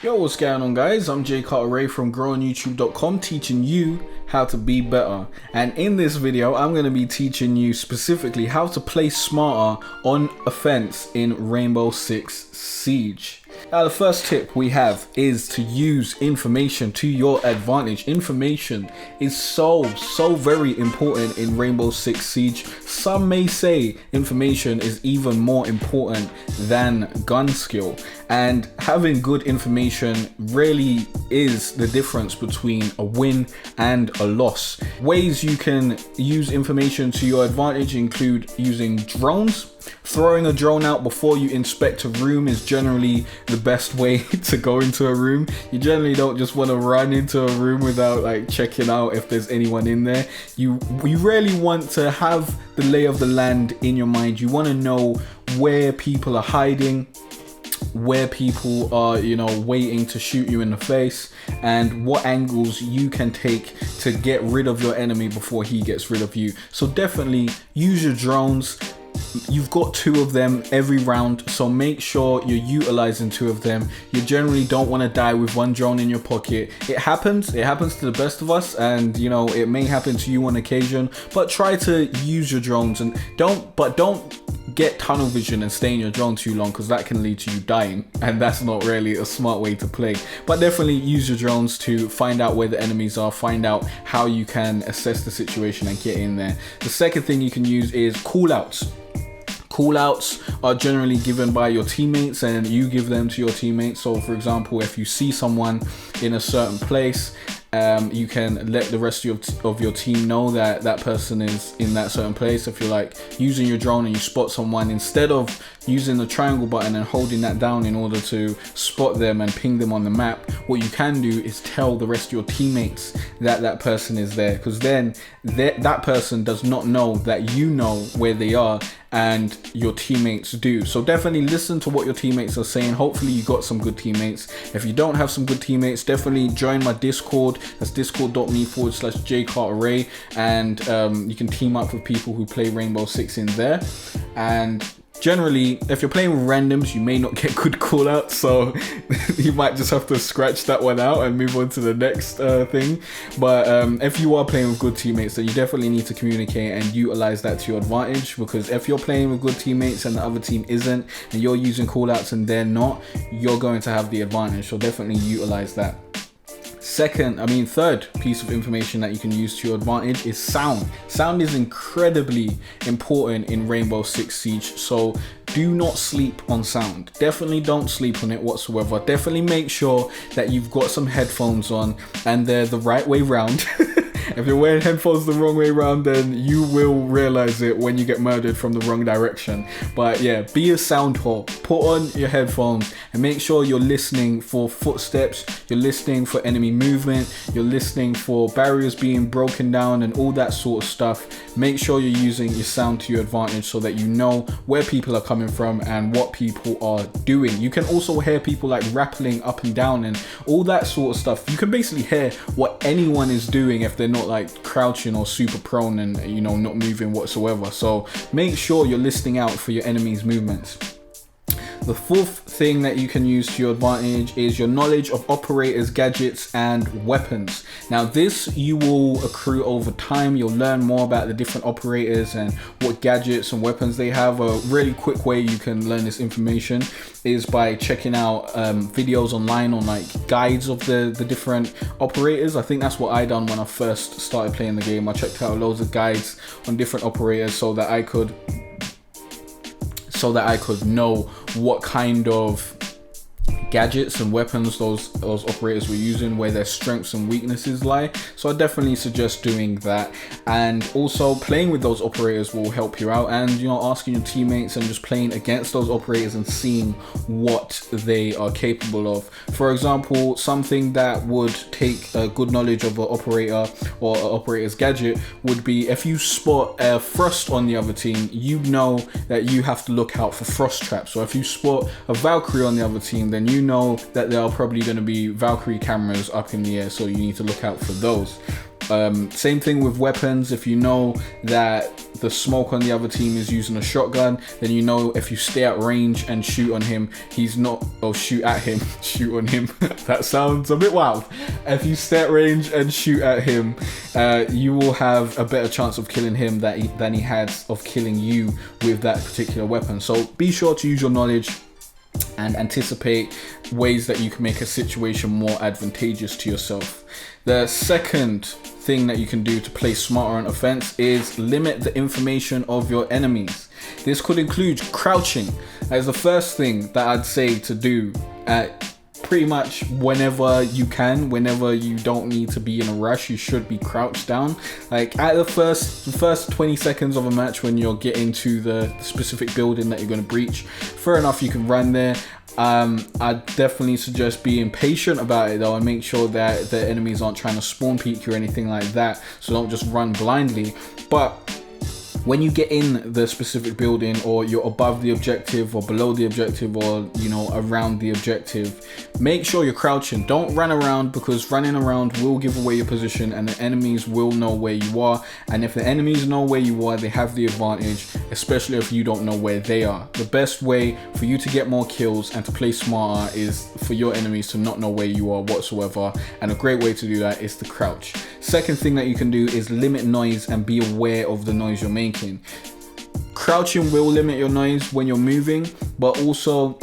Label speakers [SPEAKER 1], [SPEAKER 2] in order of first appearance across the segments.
[SPEAKER 1] Yo, what's going on, guys? I'm Jay Cartere from growingyoutube.com, teaching you how to be better. And in this video, I'm going to be teaching you specifically how to play smarter on offense in Rainbow Six Siege. Now, the first tip we have is to use information to your advantage. Information is so very important in Rainbow Six Siege. Some may say information is even more important than gun skill. And having good information really is the difference between a win and a loss. Ways you can use information to your advantage include using drones. Throwing a drone out before you inspect a room is generally the best way to go into a room. You generally don't just want to run into a room without checking out if there's anyone in there. You really want to have the lay of the land in your mind. You want to know where people are hiding, where people are, waiting to shoot you in the face, and what angles you can take to get rid of your enemy before he gets rid of you. So definitely use your drones. You've got 2 of them every round, so make sure you're utilizing 2 of them. You generally don't want to die with 1 drone in your pocket. It happens to the best of us, and it may happen to you on occasion, but try to use your drones and don't get tunnel vision and stay in your drone too long, because that can lead to you dying, and that's not really a smart way to play. But definitely use your drones to find out where the enemies are, find out how you can assess the situation and get in there. The second thing you can use is callouts. Callouts are generally given by your teammates, and you give them to your teammates. So for example, if you see someone in a certain place, you can let the rest of your team know that that person is in that certain place. If you're using your drone and you spot someone, instead of using the triangle button and holding that down in order to spot them and ping them on the map, what you can do is tell the rest of your teammates that that person is there, because then that person does not know that you know where they are and your teammates do. So definitely listen to what your teammates are saying. Hopefully you got some good teammates. If you don't have some good teammates, definitely join my Discord. That's discord.me/Jay Cartere, and you can team up with people who play Rainbow Six in there. And generally, if you're playing with randoms, you may not get good callouts, so you might just have to scratch that one out and move on to the next thing. But if you are playing with good teammates, then you definitely need to communicate and utilize that to your advantage, because if you're playing with good teammates and the other team isn't, and you're using callouts and they're not, you're going to have the advantage. So definitely utilize that. Third piece of information that you can use to your advantage is sound. Sound is incredibly important in Rainbow Six Siege, so do not sleep on sound. Definitely don't sleep on it whatsoever. Definitely make sure that you've got some headphones on and they're the right way round. If you're wearing headphones the wrong way around, then you will realize it when you get murdered from the wrong direction. But yeah, be a sound whore. Put on your headphones and make sure you're listening for footsteps, you're listening for enemy movement, you're listening for barriers being broken down and all that sort of stuff. Make sure you're using your sound to your advantage so that you know where people are coming from and what people are doing. You can also hear people rappelling up and down and all that sort of stuff. You can basically hear what anyone is doing if they're not crouching or super prone and not moving whatsoever. So make sure you're listening out for your enemy's movements. The fourth thing that you can use to your advantage is your knowledge of operators, gadgets, and weapons. Now this you will accrue over time. You'll learn more about the different operators and what gadgets and weapons they have. A really quick way you can learn this information is by checking out videos online on guides of the different operators. I think that's what I done when I first started playing the game. I checked out loads of guides on different operators so that I could know what kind of gadgets and weapons those operators were using, where their strengths and weaknesses lie. So I definitely suggest doing that, and also playing with those operators will help you out, and asking your teammates and just playing against those operators and seeing what they are capable of. For example, something that would take a good knowledge of an operator or an operator's gadget would be if you spot a frost on the other team, you know that you have to look out for frost traps. So if you spot a Valkyrie on the other team, then you know that there are probably going to be Valkyrie cameras up in the air, so you need to look out for those. Same thing with weapons. If you know that the smoke on the other team is using a shotgun, then you know if you stay at range and shoot on him, shoot at him, shoot on him. That sounds a bit wild. If you stay at range and shoot at him, you will have a better chance of killing him than he has of killing you with that particular weapon. So be sure to use your knowledge and anticipate ways that you can make a situation more advantageous to yourself. The second thing that you can do to play smarter on offense is limit the information of your enemies. This could include crouching as the first thing that I'd say to do at pretty much whenever you can. Whenever you don't need to be in a rush, you should be crouched down. Like at the first 20 seconds of a match, when you're getting to the specific building that you're going to breach, fair enough, you can run there. I definitely suggest being patient about it though, and make sure that the enemies aren't trying to spawn peek you or anything like that, so don't just run blindly. But when you get in the specific building, or you're above the objective or below the objective, or around the objective, make sure you're crouching. Don't run around, because running around will give away your position and the enemies will know where you are. And if the enemies know where you are, they have the advantage, especially if you don't know where they are. The best way for you to get more kills and to play smarter is for your enemies to not know where you are whatsoever, and a great way to do that is to crouch. Second thing that you can do is limit noise and be aware of the noise you're making. Crouching will limit your noise when you're moving, but also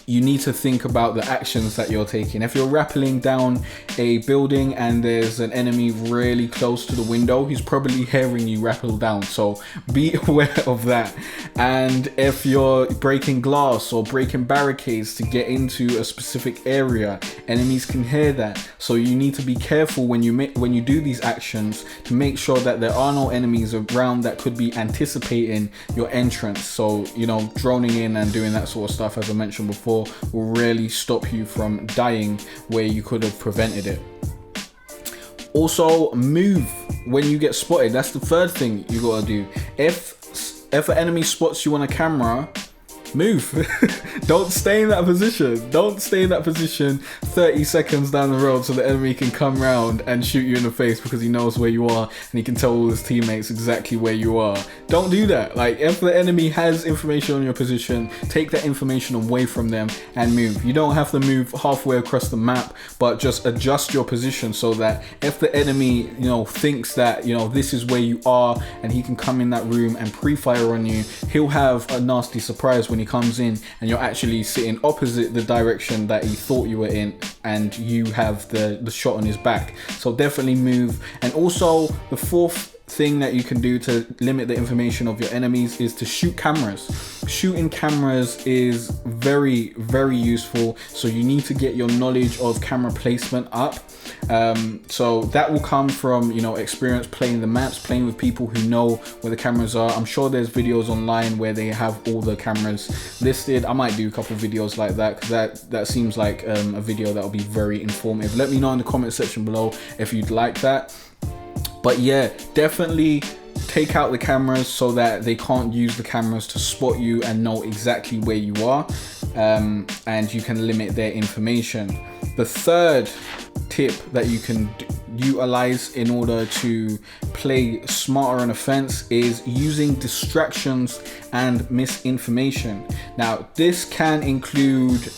[SPEAKER 1] you need to think about the actions that you're taking. If you're rappelling down a building and there's an enemy really close to the window, he's probably hearing you rappel down, so be aware of that. And if you're breaking glass or breaking barricades to get into a specific area, enemies can hear that, so you need to be careful when you do these actions to make sure that there are no enemies around that could be anticipating your entrance. So droning in and doing that sort of stuff, as I mentioned before, will really stop you from dying where you could have prevented it. Also, move when you get spotted. That's the third thing you gotta do. If an enemy spots you on a camera, move. Don't stay in that position. Don't stay in that position 30 seconds down the road so the enemy can come round and shoot you in the face because he knows where you are and he can tell all his teammates exactly where you are. Don't do that. Like, if the enemy has information on your position, take that information away from them and move. You don't have to move halfway across the map, but just adjust your position so that if the enemy thinks that this is where you are and he can come in that room and pre-fire on you, he'll have a nasty surprise when he comes in and you're actually sitting opposite the direction that he thought you were in, and you have the shot on his back. So definitely move. And also, the fourth thing that you can do to limit the information of your enemies is to shoot cameras. Shooting cameras is very, very useful, so you need to get your knowledge of camera placement up. So that will come from experience playing the maps, playing with people who know where the cameras are. I'm sure there's videos online where they have all the cameras listed. I might do a couple videos like that, because that seems like a video that will be very informative. Let me know in the comment section below if you'd like that. But yeah, definitely take out the cameras so that they can't use the cameras to spot you and know exactly where you are, and you can limit their information. The third tip that you can utilize in order to play smarter on offense is using distractions and misinformation. Now, this can include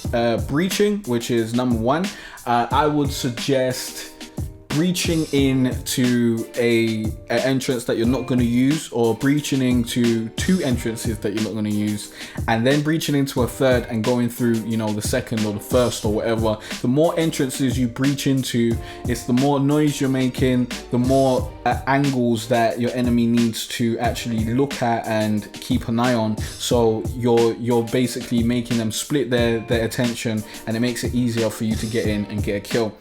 [SPEAKER 1] breaching, which is number one. I would suggest breaching into an entrance that you're not going to use, or breaching into two entrances that you're not going to use, and then breaching into a third and going through the second or the first or whatever. The more entrances you breach into, it's the more noise you're making, the more angles that your enemy needs to actually look at and keep an eye on. So you're basically making them split their attention, and it makes it easier for you to get in and get a kill.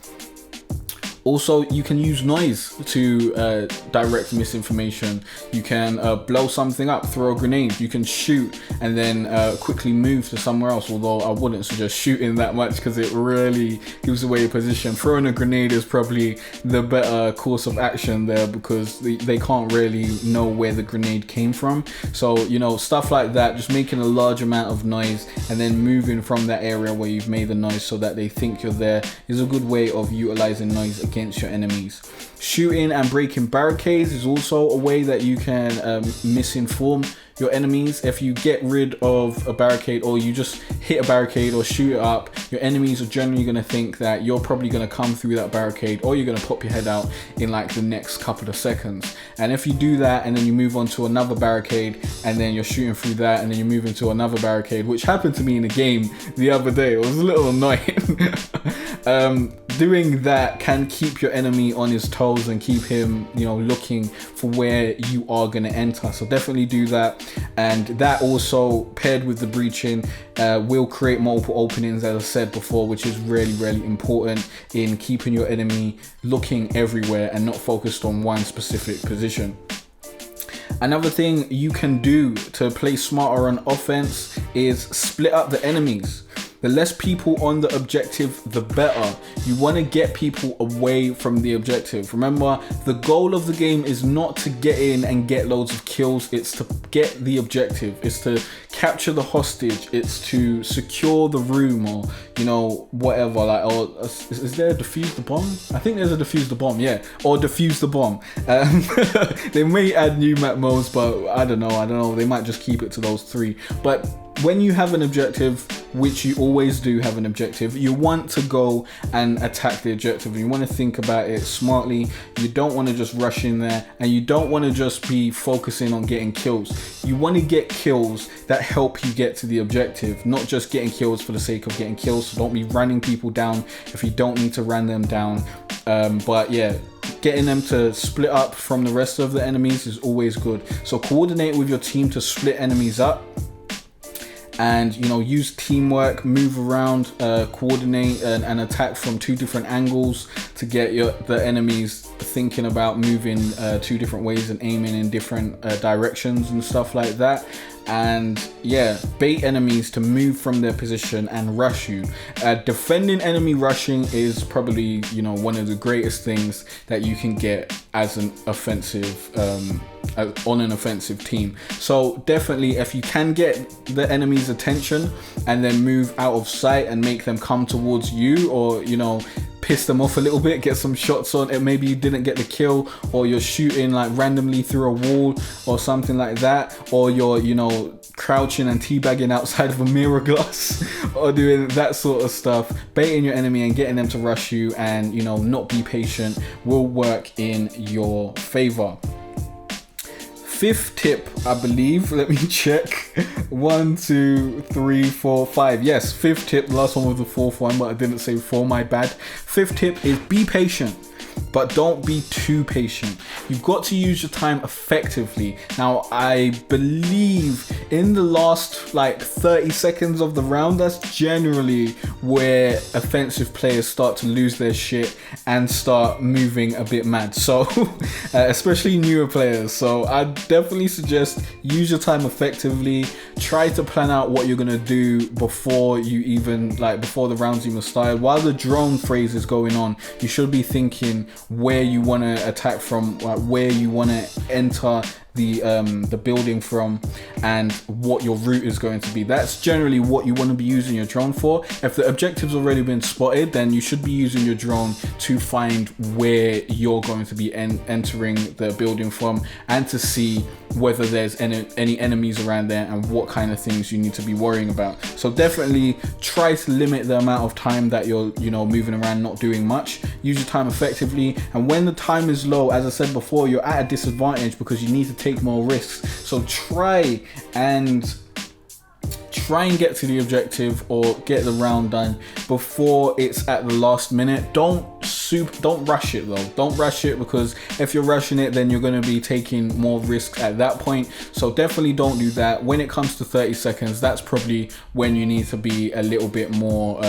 [SPEAKER 1] Also, you can use noise to direct misinformation. You can blow something up, throw a grenade. You can shoot and then quickly move to somewhere else, although I wouldn't suggest shooting that much because it really gives away your position. Throwing a grenade is probably the better course of action there, because they can't really know where the grenade came from. So stuff like that, just making a large amount of noise and then moving from that area where you've made the noise so that they think you're there, is a good way of utilizing noise against against your enemies. Shooting and breaking barricades is also a way that you can misinform your enemies. If you get rid of a barricade, or you just hit a barricade or shoot it up, your enemies are generally going to think that you're probably going to come through that barricade, or you're going to pop your head out in like the next couple of seconds. And if you do that and then you move on to another barricade, and then you're shooting through that, and then you move into another barricade, which happened to me in a game the other day. It was a little annoying. Doing that can keep your enemy on his toes and keep him, looking for where you are going to enter. So definitely do that. And that also, paired with the breaching, will create multiple openings, as I said before, which is really, really important in keeping your enemy looking everywhere and not focused on one specific position. Another thing you can do to play smarter on offense is split up the enemies. The less people on the objective, the better. You want to get people away from the objective. Remember, the goal of the game is not to get in and get loads of kills. It's to get the objective. It's to capture the hostage. It's to secure the room, or whatever. Like, or is there a defuse the bomb? I think there's a defuse the bomb. Yeah, or defuse the bomb. They may add new map modes, but I don't know. They might just keep it to those three. But when you have an objective, which you always do have an objective, you want to go and attack the objective. You want to think about it smartly. You don't want to just rush in there, and you don't want to just be focusing on getting kills. You want to get kills that help you get to the objective, not just getting kills for the sake of getting kills. So don't be running people down if you don't need to run them down. But yeah, getting them to split up from the rest of the enemies is always good. So coordinate with your team to split enemies up. And use teamwork, move around, coordinate and attack from two different angles to get the enemies thinking about moving two different ways and aiming in different directions and stuff like that. And yeah, bait enemies to move from their position and rush you. Defending enemy rushing is probably one of the greatest things that you can get as an offensive on an offensive team. So definitely, if you can get the enemy's attention and then move out of sight and make them come towards you, or piss them off a little bit, get some shots on it. Maybe you didn't get the kill, or you're shooting like randomly through a wall or something like that, or you're crouching and teabagging outside of a mirror glass or doing that sort of stuff. Baiting your enemy and getting them to rush you and not be patient will work in your favor. Fifth tip, I believe, let me check. 1, 2, 3, 4, 5. Yes, fifth tip. The last one was the fourth one, but I didn't say 4, my bad. Fifth tip is be patient, but don't be too patient. You've got to use your time effectively. Now, I believe in the last 30 seconds of the round, that's generally where offensive players start to lose their shit and start moving a bit mad. So, especially newer players. So I definitely suggest use your time effectively. Try to plan out what you're gonna do before you even before the rounds even started. While the drone phase is going on, you should be thinking where you want to attack from, where you want to enter the building from, and what your route is going to be. That's generally what you want to be using your drone for. If the objective's already been spotted, then you should be using your drone to find where you're going to be entering the building from, and to see whether there's any enemies around there and what kind of things you need to be worrying about. So definitely try to limit the amount of time that you're moving around not doing much. Use your time effectively, and when the time is low, as I said before, you're at a disadvantage because you need to take more risks. So try and get to the objective or get the round done before it's at the last minute. Don't rush it though. Don't rush it, because if you're rushing it, then you're going to be taking more risks at that point. So definitely don't do that. When it comes to 30 seconds, that's probably when you need to be a little bit more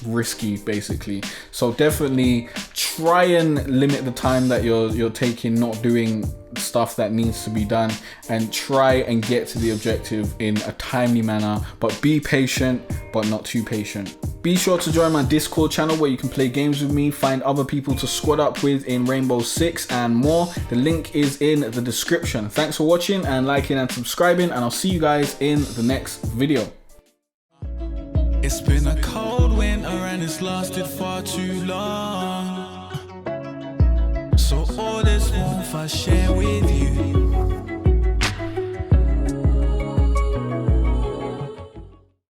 [SPEAKER 1] risky, basically. So definitely try and limit the time that you're taking not doing stuff that needs to be done, and try and get to the objective in a timely manner, but be patient, but not too patient. Be sure to join my Discord channel where you can play games with me, find other people to squad up with in Rainbow Six and more. The link is in the description. Thanks for watching and liking and subscribing, and I'll see you guys in the next video.
[SPEAKER 2] It's been a cold winter and it's lasted far too long. if I share with you.